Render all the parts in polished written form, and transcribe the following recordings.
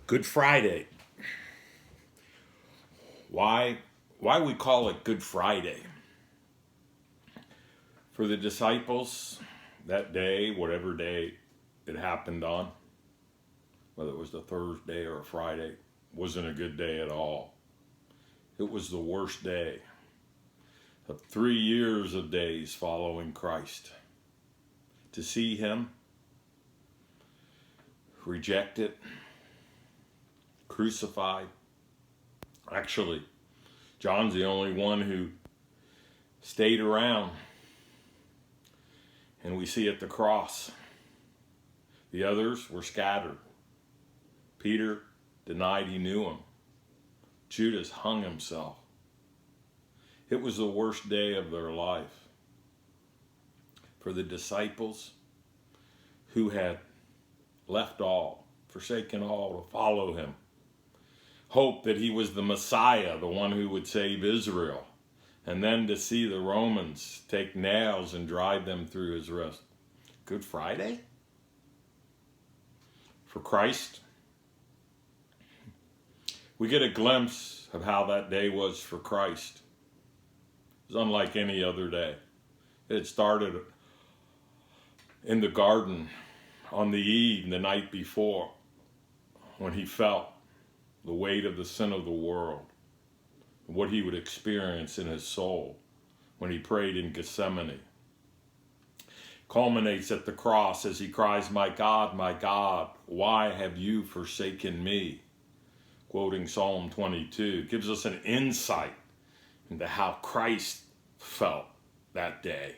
Good Friday. Why we call it Good Friday? For the disciples, that day, whatever day it happened on, whether it was a Thursday or a Friday, wasn't a good day at all. It was the worst day of 3 years of days following Christ. To see him rejected, crucified. Actually, John's the only one who stayed around. And we see at the cross, the others were scattered. Peter denied he knew him. Judas hung himself. It was the worst day of their life. For the disciples who had left all, forsaken all to follow him, hoped that he was the Messiah, the one who would save Israel, and then to see the Romans take nails and drive them through his wrist. Good Friday? For Christ, we get a glimpse of how that day was for Christ. It was unlike any other day. It had started in the garden on the eve, the night before, when he felt the weight of the sin of the world, what he would experience in his soul when he prayed in Gethsemane. Culminates at the cross as he cries, my God, why have you forsaken me?" Quoting Psalm 22, gives us an insight into how Christ felt that day.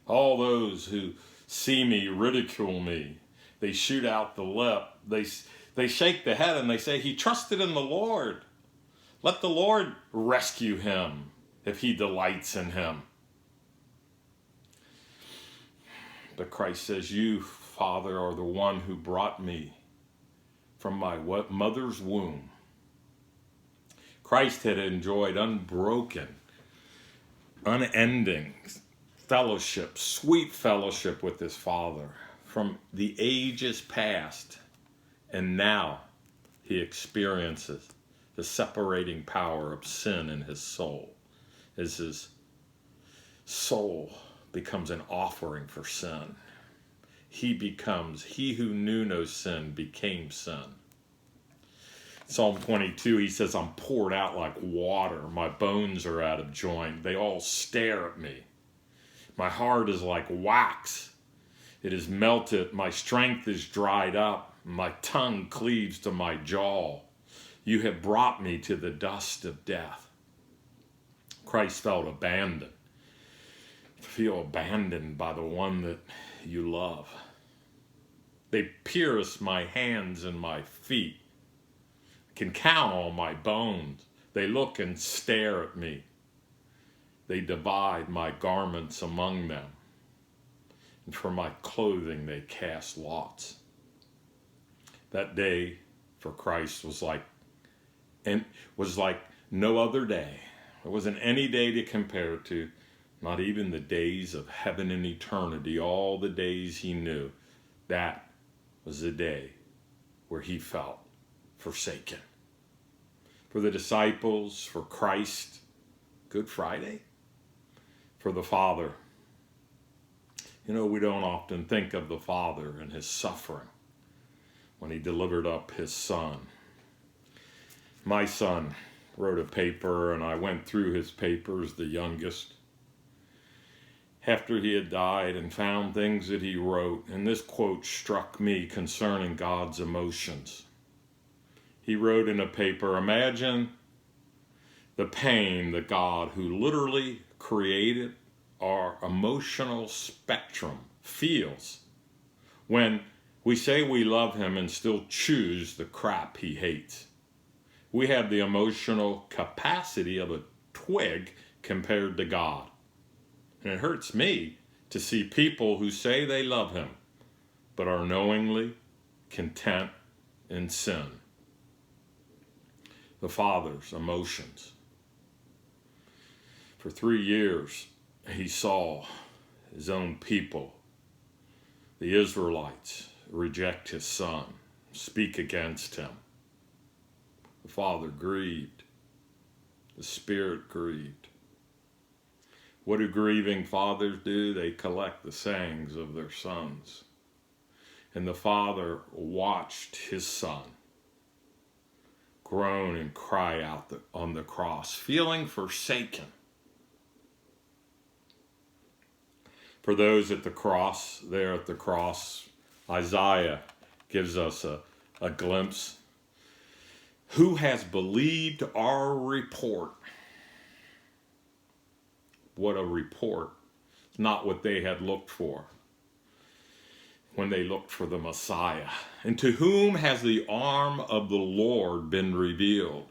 All those who see me ridicule me. They shoot out the lip. They shake the head and they say, he trusted in the Lord. Let the Lord rescue him if he delights in him. But Christ says, you, Father, are the one who brought me from my mother's womb. Christ had enjoyed unbroken, unending fellowship, sweet fellowship with his Father from the ages past, and now he experiences the separating power of sin in his soul as his soul becomes an offering for sin. He who knew no sin became sin. Psalm 22, he says, I'm poured out like water. My bones are out of joint. They all stare at me. My heart is like wax. It is melted. My strength is dried up. My tongue cleaves to my jaw. You have brought me to the dust of death. Christ felt abandoned. Feel abandoned by the one that you love. They pierce my hands and my feet. Can count all my bones. They look and stare at me. They divide my garments among them. And for my clothing they cast lots. That day for Christ was like no other day. There wasn't any day to compare it to, not even the days of heaven and eternity, all the days he knew. That was the day where he felt forsaken. For the disciples, for Christ, Good Friday. For the Father, we don't often think of the Father and his suffering when he delivered up his Son. My son wrote a paper, and I went through his papers, the youngest, after he had died, and found things that he wrote. And this quote struck me concerning God's emotions. He wrote in a paper, imagine the pain that God, who literally created our emotional spectrum, feels when we say we love him and still choose the crap he hates. We have the emotional capacity of a twig compared to God. And it hurts me to see people who say they love him but are knowingly content in sin. The Father's emotions. For 3 years, he saw his own people, the Israelites, reject his Son. speak against him. The Father grieved. The Spirit grieved. What do grieving fathers do? They collect the sayings of their sons. And the Father watched his Son groan and cry out on the cross, feeling forsaken. For those at the cross, there at the cross, Isaiah gives us a glimpse. Who has believed our report? What a report. Not what they had looked for when they looked for the Messiah. And to whom has the arm of the Lord been revealed?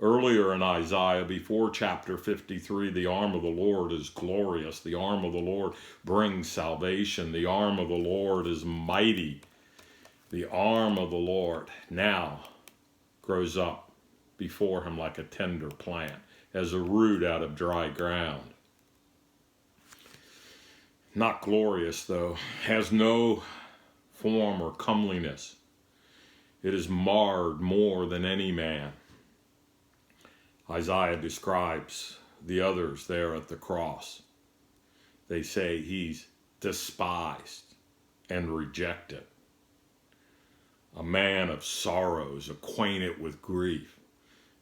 Earlier in Isaiah, before chapter 53, the arm of the Lord is glorious. The arm of the Lord brings salvation. The arm of the Lord is mighty. The arm of the Lord now grows up before him like a tender plant, as a root out of dry ground. Not glorious, though, has no form or comeliness. It is marred more than any man. Isaiah describes the others there at the cross. They say he's despised and rejected, a man of sorrows, acquainted with grief,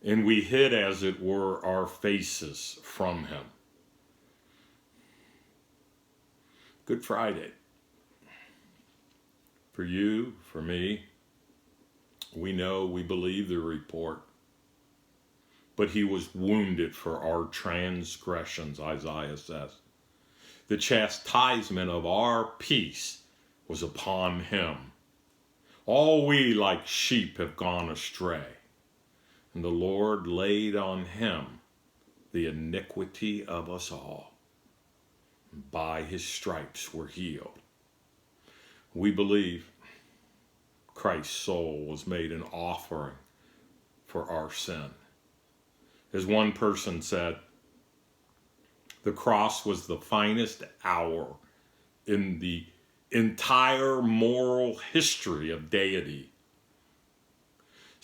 and we hid, as it were, our faces from him. Good Friday. For you, for me, we know, we believe the report. But he was wounded for our transgressions, Isaiah says. The chastisement of our peace was upon him. All we like sheep have gone astray, and the Lord laid on him the iniquity of us all. By his stripes we're healed. We believe Christ's soul was made an offering for our sin. As one person said, the cross was the finest hour in the entire moral history of deity.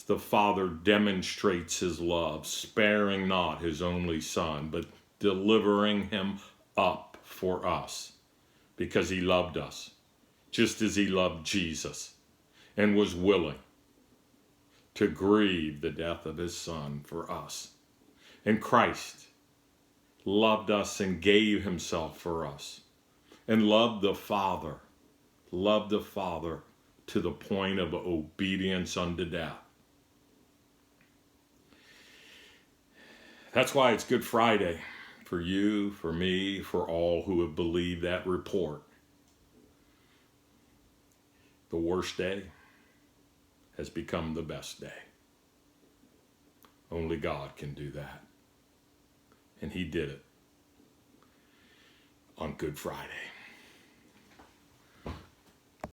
The Father demonstrates his love, sparing not his only Son, but delivering him up for us, because he loved us, just as he loved Jesus, and was willing to grieve the death of his Son for us. And Christ loved us and gave himself for us, and loved the Father to the point of obedience unto death. That's why it's Good Friday. For you, for me, for all who have believed that report. The worst day has become the best day. Only God can do that. And he did it on Good Friday.